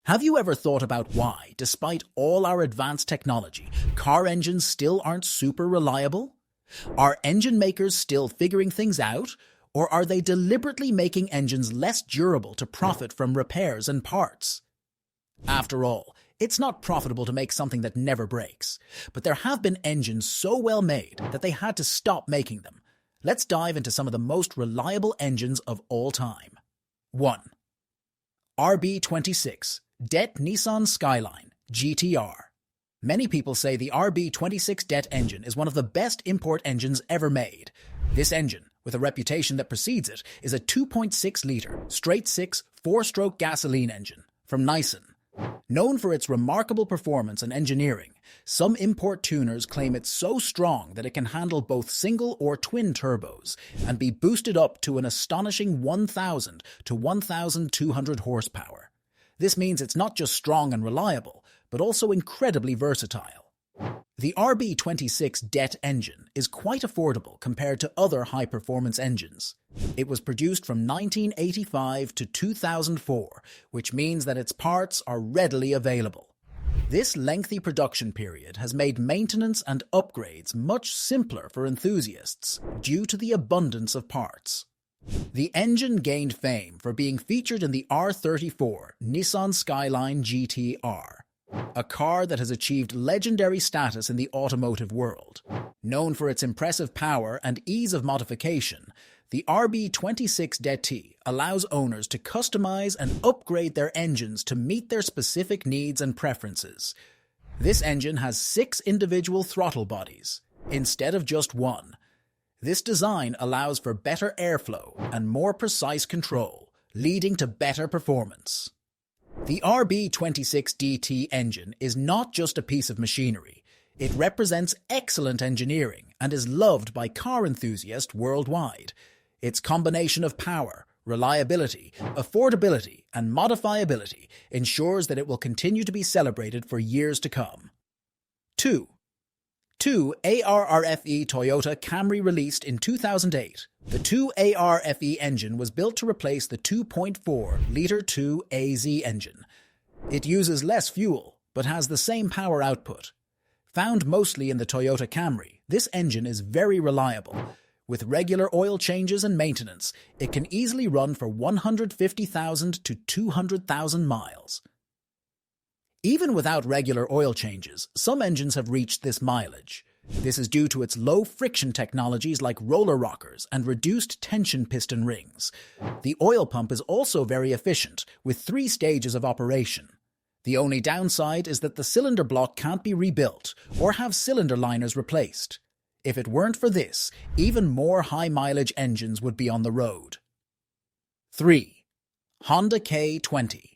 Have you ever thought about why, despite all our advanced technology, car engines still aren't super reliable? Are engine makers still figuring things out, or are they deliberately making engines less durable to profit from repairs and parts? After all, it's not profitable to make something that never breaks, but there have been engines so well made that they had to stop making them. Let's dive into some of the most reliable engines of all time. 1. RB26 DETT Nissan Skyline GTR. Many people say the RB26 DETT engine is one of the best import engines ever made. This engine, with a reputation that precedes it, is a 2.6-litre, straight-six, four-stroke gasoline engine from Nissan. Known for its remarkable performance and engineering, some import tuners claim it's so strong that it can handle both single or twin turbos and be boosted up to an astonishing 1,000 to 1,200 horsepower. This means it's not just strong and reliable, but also incredibly versatile. The RB26 DETT engine is quite affordable compared to other high-performance engines. It was produced from 1985 to 2004, which means that its parts are readily available. This lengthy production period has made maintenance and upgrades much simpler for enthusiasts due to the abundance of parts. The engine gained fame for being featured in the R34 Nissan Skyline GTR, a car that has achieved legendary status in the automotive world. Known for its impressive power and ease of modification, the RB26 DETT allows owners to customize and upgrade their engines to meet their specific needs and preferences. This engine has 6 individual throttle bodies, instead of just one. This design allows for better airflow and more precise control, leading to better performance. The RB26 DETT engine is not just a piece of machinery. It represents excellent engineering and is loved by car enthusiasts worldwide. Its combination of power, reliability, affordability, and modifiability ensures that it will continue to be celebrated for years to come. 2. ARRFE Toyota Camry released in 2008. The 2ARFE engine was built to replace the 2.4-litre 2AZ engine. It uses less fuel, but has the same power output. Found mostly in the Toyota Camry, this engine is very reliable. With regular oil changes and maintenance, it can easily run for 150,000 to 200,000 miles. Even without regular oil changes, some engines have reached this mileage. This is due to its low-friction technologies like roller rockers and reduced tension piston rings. The oil pump is also very efficient, with 3 stages of operation. The only downside is that the cylinder block can't be rebuilt or have cylinder liners replaced. If it weren't for this, even more high-mileage engines would be on the road. 3. Honda K20.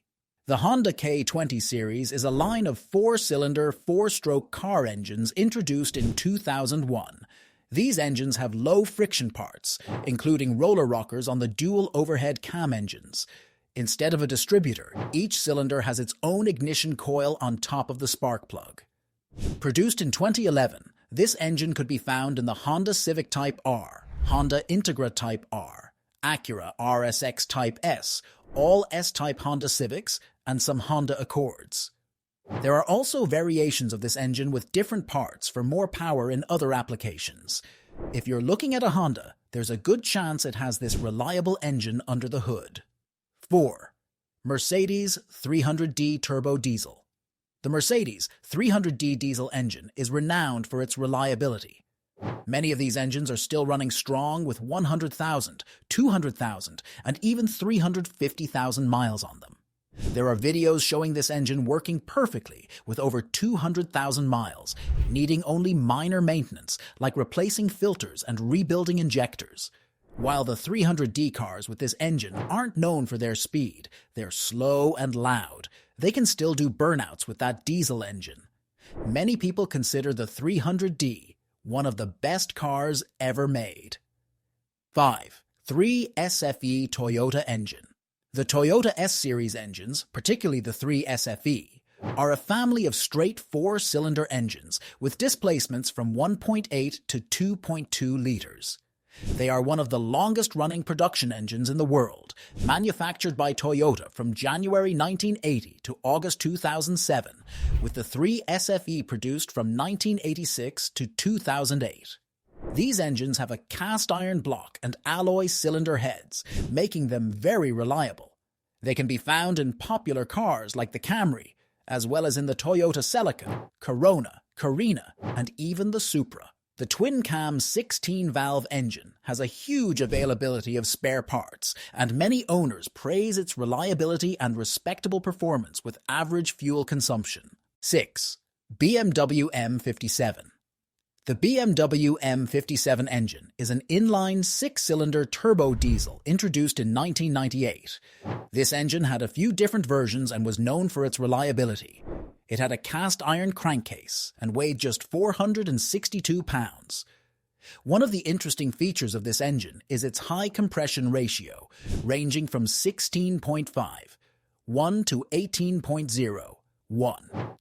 The Honda K20 series is a line of 4-cylinder, 4-stroke car engines introduced in 2001. These engines have low friction parts, including roller rockers on the dual overhead cam engines. Instead of a distributor, each cylinder has its own ignition coil on top of the spark plug. Produced in 2011, this engine could be found in the Honda Civic Type R, Honda Integra Type R, Acura RSX Type S, all S-Type Honda Civics, and some Honda Accords. There are also variations of this engine with different parts for more power in other applications. If you're looking at a Honda, there's a good chance it has this reliable engine under the hood. 4. Mercedes 300D Turbo Diesel. The Mercedes 300D diesel engine is renowned for its reliability. Many of these engines are still running strong with 100,000, 200,000, and even 350,000 miles on them. There are videos showing this engine working perfectly with over 200,000 miles, needing only minor maintenance like replacing filters and rebuilding injectors. While the 300D cars with this engine aren't known for their speed, they're slow and loud. They can still do burnouts with that diesel engine. Many people consider the 300D one of the best cars ever made. 5. 3SFE Toyota engine. The Toyota S-Series engines, particularly the 3SFE, are a family of straight 4-cylinder engines with displacements from 1.8 to 2.2 liters. They are one of the longest-running production engines in the world, manufactured by Toyota from January 1980 to August 2007, with the 3 SFE produced from 1986 to 2008. These engines have a cast-iron block and alloy cylinder heads, making them very reliable. They can be found in popular cars like the Camry, as well as in the Toyota Celica, Corona, Carina, and even the Supra. The twin-cam 16-valve engine has a huge availability of spare parts, and many owners praise its reliability and respectable performance with average fuel consumption. 6. BMW M57. The BMW M57 engine is an inline 6-cylinder turbo diesel introduced in 1998. This engine had a few different versions and was known for its reliability. It had a cast-iron crankcase and weighed just 462 pounds. One of the interesting features of this engine is its high compression ratio, ranging from 16.5, to 18.0,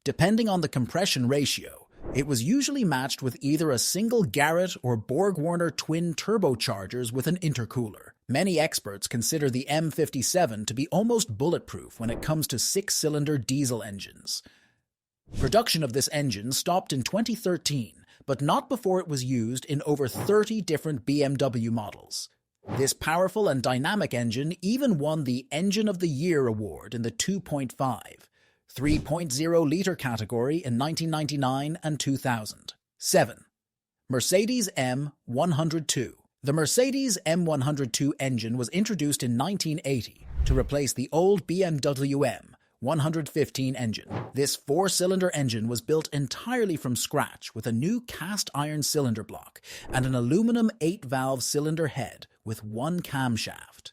Depending on the compression ratio, it was usually matched with either a single Garrett or Borg-Warner twin turbochargers with an intercooler. Many experts consider the M57 to be almost bulletproof when it comes to 6-cylinder diesel engines. Production of this engine stopped in 2013, but not before it was used in over 30 different BMW models. This powerful and dynamic engine even won the Engine of the Year award in the 2.5, 3.0-liter category in 1999 and 2000. 7. Mercedes M102. The Mercedes M102 engine was introduced in 1980 to replace the old BMW M115 engine. This 4-cylinder engine was built entirely from scratch with a new cast-iron cylinder block and an aluminum 8-valve cylinder head with 1 camshaft.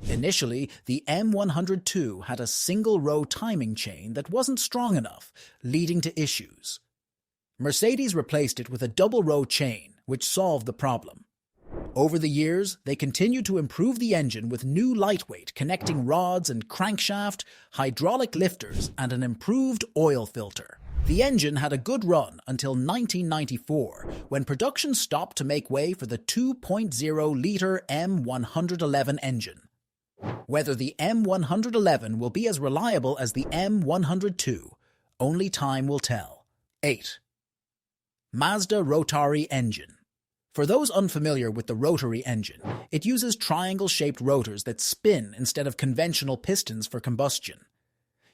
Initially, the M102 had a single-row timing chain that wasn't strong enough, leading to issues. Mercedes replaced it with a double-row chain, which solved the problem. Over the years, they continued to improve the engine with new lightweight connecting rods and crankshaft, hydraulic lifters, and an improved oil filter. The engine had a good run until 1994, when production stopped to make way for the 2.0-liter M111 engine. Whether the M111 will be as reliable as the M102, only time will tell. 8. Mazda rotary engine. For those unfamiliar with the rotary engine, it uses triangle-shaped rotors that spin instead of conventional pistons for combustion.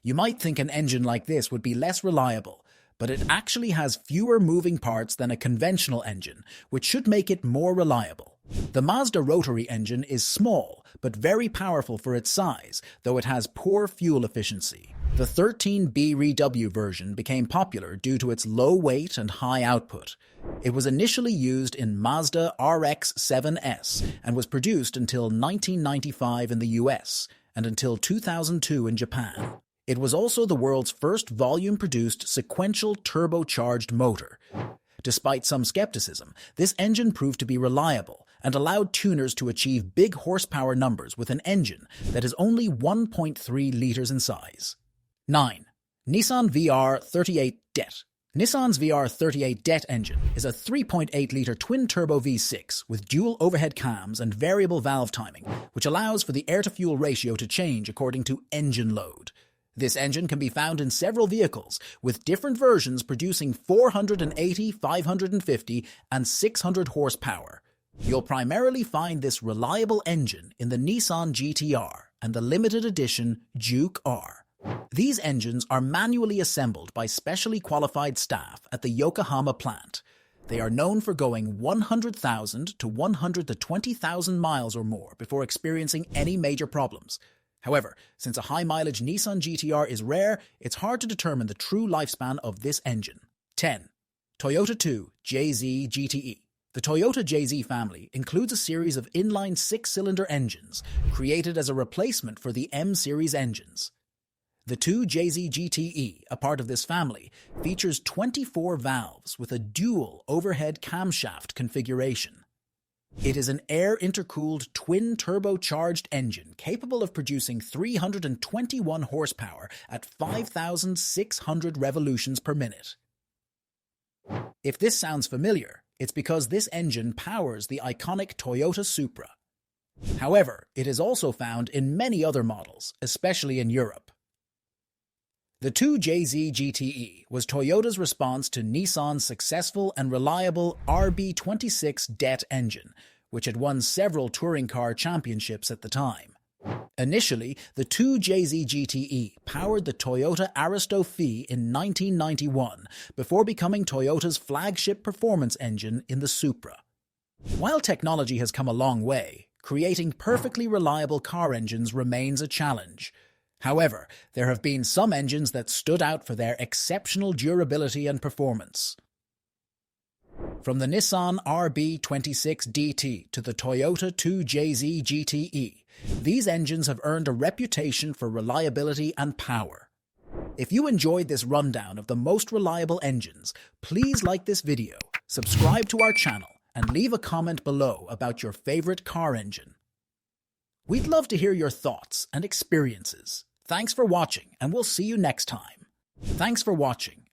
You might think an engine like this would be less reliable, but it actually has fewer moving parts than a conventional engine, which should make it more reliable. The Mazda rotary engine is small, but very powerful for its size, though it has poor fuel efficiency. The 13BRW version became popular due to its low weight and high output. It was initially used in Mazda RX-7S and was produced until 1995 in the US and until 2002 in Japan. It was also the world's first volume-produced sequential turbocharged motor. Despite some skepticism, this engine proved to be reliable and allowed tuners to achieve big horsepower numbers with an engine that is only 1.3 liters in size. 9. Nissan VR38DETT. Nissan's VR38DETT engine is a 3.8-liter twin-turbo V6 with dual overhead cams and variable valve timing, which allows for the air-to-fuel ratio to change according to engine load. This engine can be found in several vehicles, with different versions producing 480, 550, and 600 horsepower. You'll primarily find this reliable engine in the Nissan GT-R and the limited edition Juke R. These engines are manually assembled by specially qualified staff at the Yokohama plant. They are known for going 100,000 to 120,000 miles or more before experiencing any major problems. However, since a high-mileage Nissan GT-R is rare, it's hard to determine the true lifespan of this engine. 10. Toyota 2 JZ GTE. The Toyota JZ family includes a series of inline 6-cylinder engines created as a replacement for the M-series engines. The 2 JZ GTE, a part of this family, features 24 valves with a dual overhead camshaft configuration. It is an air-intercooled twin-turbocharged engine capable of producing 321 horsepower at 5,600 revolutions per minute. If this sounds familiar, It's because this engine powers the iconic Toyota Supra. However, it is also found in many other models, especially in Europe. The 2JZ GTE was Toyota's response to Nissan's successful and reliable RB26 DETT engine, which had won several touring car championships at the time. Initially, the 2JZ GTE powered the Toyota Aristo Phi in 1991 before becoming Toyota's flagship performance engine in the Supra. While technology has come a long way, creating perfectly reliable car engines remains a challenge. However, there have been some engines that stood out for their exceptional durability and performance. From the Nissan RB26DETT to the Toyota 2JZ GTE, these engines have earned a reputation for reliability and power. If you enjoyed this rundown of the most reliable engines, please like this video, subscribe to our channel, and leave a comment below about your favorite car engine. We'd love to hear your thoughts and experiences. Thanks for watching, and we'll see you next time. Thanks for watching,